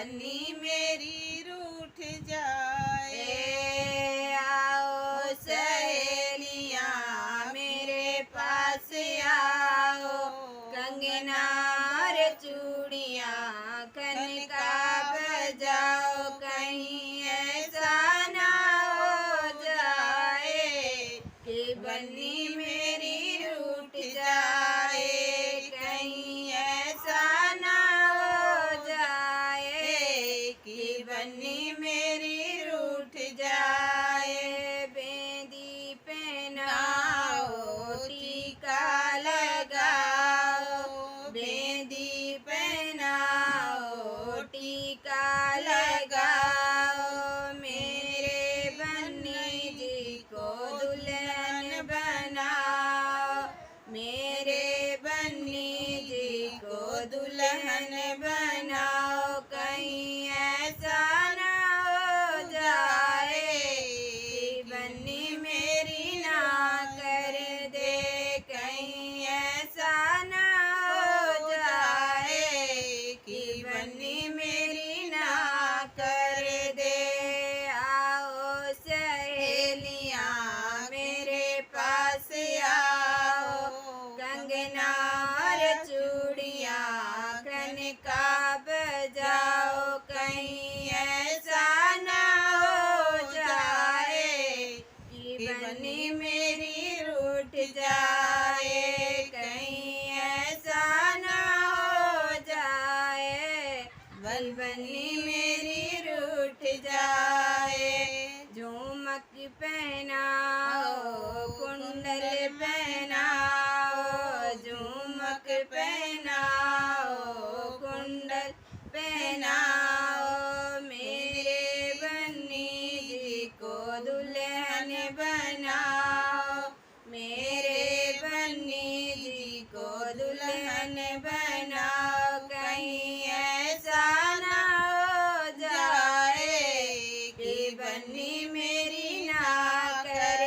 बन्नी मेरी रूठ जाए। आओ सहेलियाँ मेरे पास आओ, कंगना रे चूड़ियाँ कनका बजाओ, कहीं ऐसा ना हो जाए कि बन्नी मेरी रूठ जाए, कहीं ऐसा ना हो जाए कि बन्नी मेरी रूठ जाए। बेंदी पहनाओ, टीका लगाओ, बेंदी पहनाओ, टीका लगाओ, मेरे बन्नी जी को दुल्हन बनाओ, मेरे बन्नी जी को दुल्हन बनाओ, कहीं ऐसा ना हो जाए कि बन्नी मेरी ना कर दे, कहीं ऐसा ना हो जाए कि बन्नी मेरी ना कर दे। आओ सहेलियाँ मेरे पास आओ, कंगना रे चूड़ियाँ कनका बजाओ, कहीं ऐसा ना हो जाए कि बन्नी मेरी रूठ जाए, कहीं ऐसा ना हो जाए कि बन्नी मेरी रूठ जाए। झुमक पहनाओ, कुंडल पहनाओ, झुमक पहनाओ, कुंडल पहनाओ, मेरे बन्नी जी को दुल्हन बनाओ, मेरे बन्नी जी को दुल्हन बनाओ, कहीं ऐसा ना हो जाए कि बन्नी मेरी ना कर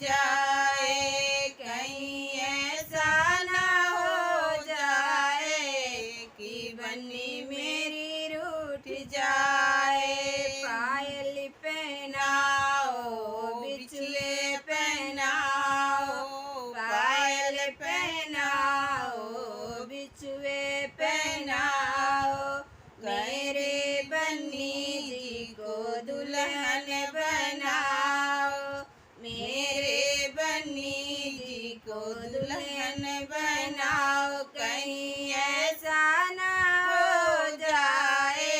जाए, कहीं ऐसा ना हो जाए कि बन्नी मेरी रूठ जाए। पायल पहनाओ बिछुए पहनाओ, पायल पहनाओ बिछुए पहनाओ, मेरे बन्नी जी को दुल्हन बनाओ, मेरे बन्नी जी को दुल्हन बनाओ। कहीं ऐसा ना हो जाए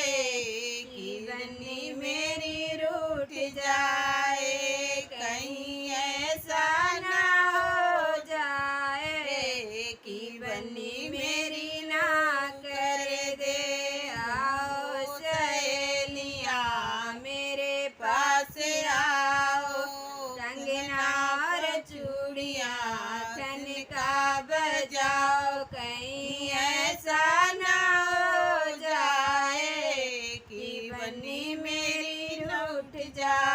कि बन्नी मेरी रूठ जाए, कहीं ऐसा ना हो जाए कि बन्नी मेरी ना कर दे। आओ सहेलियाँ मेरे पास आओ, कंगना और चूड़ियाँ ठनका बजाओ, कहीं ऐसा ना हो जाए कि बन्नी मेरी रूठ जाए।